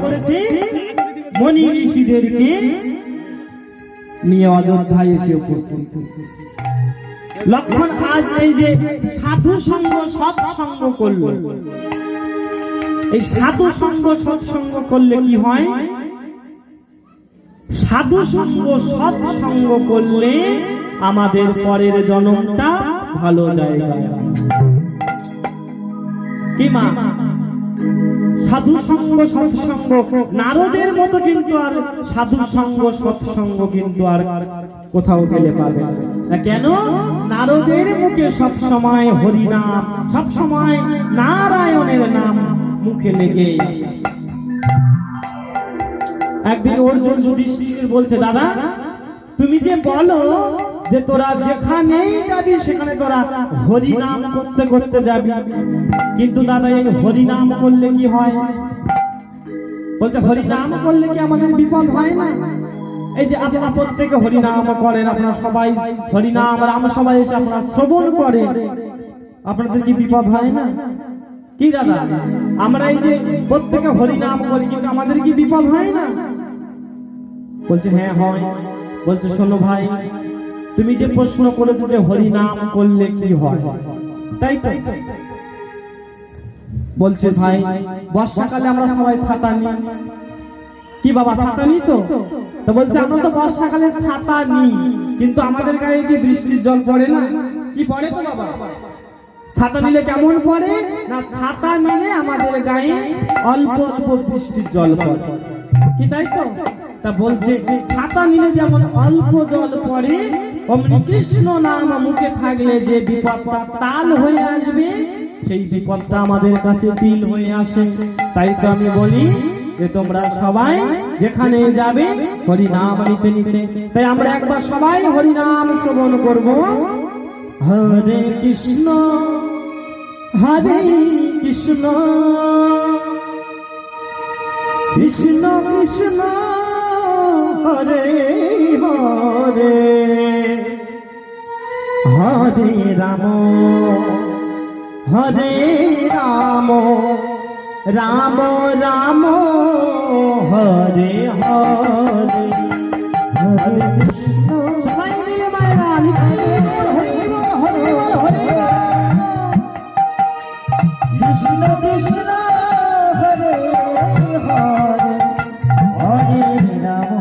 করেছি মনি ঋষিদেরকে নিয়ে অযোধ্যায় এসে উপস্থিত। লক্ষণ আজ এই যে সাধু সঙ্গ সৎসঙ্গ করলো, এই সাধু সঙ্গ সৎসঙ্গ করলে কি হয়? সাধু সঙ্গ সৎসঙ্গ করলে আমাদের পরের জন্মটা ভালো জায়গায়। কি মা? সাধু সঙ্গ সৎসঙ্গ, নারদের মতো কিন্তু আর সাধু সঙ্গ সৎসঙ্গ কিন্তু আর কোথাও গেলে পাবে না। কেন? নারদের মুখে সব সময় হরি নাম, সব সময় নারায়ণের নাম মুখে লেগে আছে। একদিন অর্জুন যুধিষ্ঠির বলছে, দাদা তুমি যে বলো যে তোরা যেখানেই যাবি সেখানে তোরা হরি নাম করতে করতে যাবি, কিন্তু দাদা এই হরি নাম করলে কি হয়? বলছে হরি নাম করলে কি আমাদের বিপদ হয় না? এই যে আপনারা প্রত্যেকে হরি নাম করেন, আপনারা সবাই হরি নাম রাম সবাই এসে আপনারা শ্রবণ করেন, আপনাদের কি বিপদ হয় না? কি দাদা আমরা এই যে প্রত্যেকে হরি নাম করি, কিন্তু আমাদের কি বিপদ হয় না? বলছে হ্যাঁ হয়। বলছে শোনো ভাই, তুমি যে প্রশ্ন করেছো যে হরি নাম করলে কি হয়, তাই তো? বলছে ভাই বর্ষাকালে আমরা সবাই ছাতা নিই, কি বাবা ছাতা নিই তো? তো বলছে আমরা তো বর্ষাকালে ছাতা নিই, কিন্তু আমাদের গায়ে কি বৃষ্টির জল পড়ে না? কি পড়ে তো বাবা? ছাতা নিলে কেমন পড়ে না, ছাতা নিলে আমাদের গায়ে অল্প অল্প বৃষ্টির জল পড়ে, কি তাই তো? তা বলছে ছাতা নিলে যেমন অল্প জল পড়ে, অমনি কৃষ্ণ নাম মুখে থাকলে যে বিপদটা তাল হয়ে আসবে, সেই বিপদটা আমাদের কাছে তিল হয়ে আসে। তাই তো আমি বলি যে তোমরা সবাই যেখানে যাবে হরি নাম নিতে নিতে। তাই আমরা একবার সবাই হরি নাম শ্রবণ করব। হরে কৃষ্ণ কৃষ্ণ কৃষ্ণ হরে হরে, হরে রাম রাম রাম হরে হরে, হরে কৃষ্ণ। সবাই মিলে মায়েরা হরে বল হরে বল হরে বল, কৃষ্ণ কৃষ্ণ হরে হরে, হরে রাম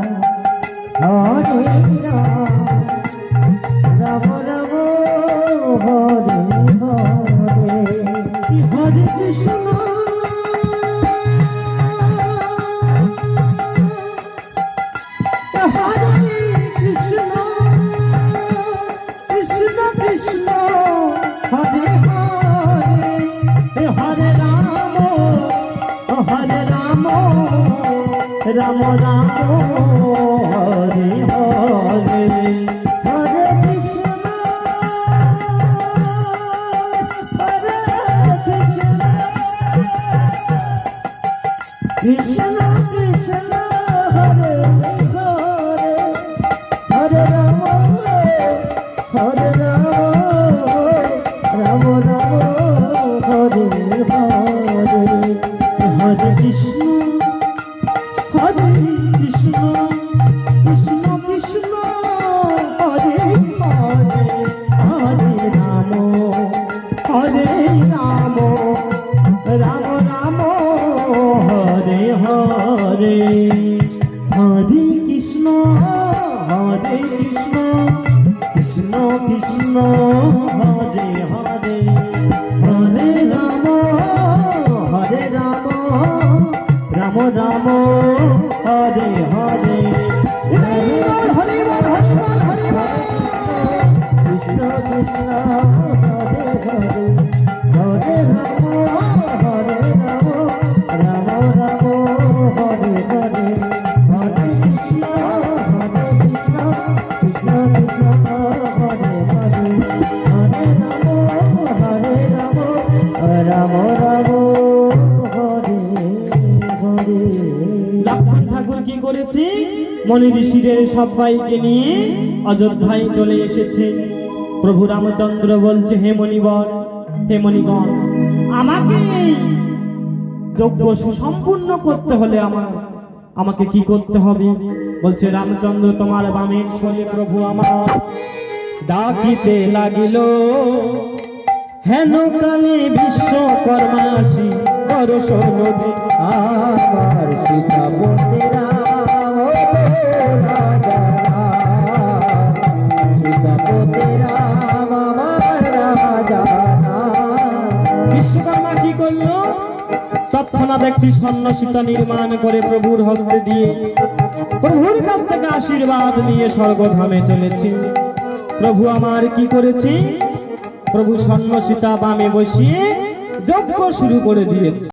রাম রাম হরে হরে, হরে কৃষ্ণ হরে কৃষ্ণ, কৃষ্ণ কৃষ্ণ হরে হরে, হরে রাম রাম রাম হরে হরে, হরে কৃষ্ণ হরে কৃষ্ণ, কৃষ্ণ কৃষ্ণ হরে হরে, হরে রাম রাম রাম হরে হরে, হরে কৃষ্ণ হরে কৃষ্ণ, কৃষ্ণ কৃষ্ণ হরে হরে, হরে রাম রাম রাম হরে হরে, হরে কৃষ্ণ কৃষ্ণ কৃষ্ণ হরে হরে, হরে রাম রাম রাম হরে হরে, হরে বল হরে বল হরে বল, কৃষ্ণ কৃষ্ণ হরে হরে, হরে রাম রাম রাম হরে হরে, হরে কৃষ্ণ কৃষ্ণ কৃষ্ণ হরে হরে, হরে রাম রাম রাম হরে হরে। লক্ষণ ঠাকুর কি করেছে? মনি ঋষিদের সবাইকে নিয়ে অযোধ্যায় চলে এসেছে। প্রভু রামচন্দ্র বলছে হে মণিবর, হে মণিগণ, আমাকে এই যজ্ঞ সুসম্পূর্ণ করতে হলে আমাকে কি করতে হবে? বলছে রামচন্দ্র তোমার বামের শোলে প্রভু আমার ডাকিতে লাগিল, হেন কালে বিশ্বকর্মাসী দর্শন দে আমার সীতাপতি রাম সীতাপতি রাম আমার রাজা। বিশ্বকর্মা কি করলো? তৎক্ষণাৎ একটি স্বর্ণ সীতা নির্মাণ করে প্রভুর হস্তে দিয়ে প্রভুর কাছ থেকে আশীর্বাদ নিয়ে স্বর্গধামে চলেছে। প্রভু আমার কি করেছে? প্রভু স্বর্ণ সীতা বামে বসিয়ে যজ্ঞ শুরু করে দিয়েছে।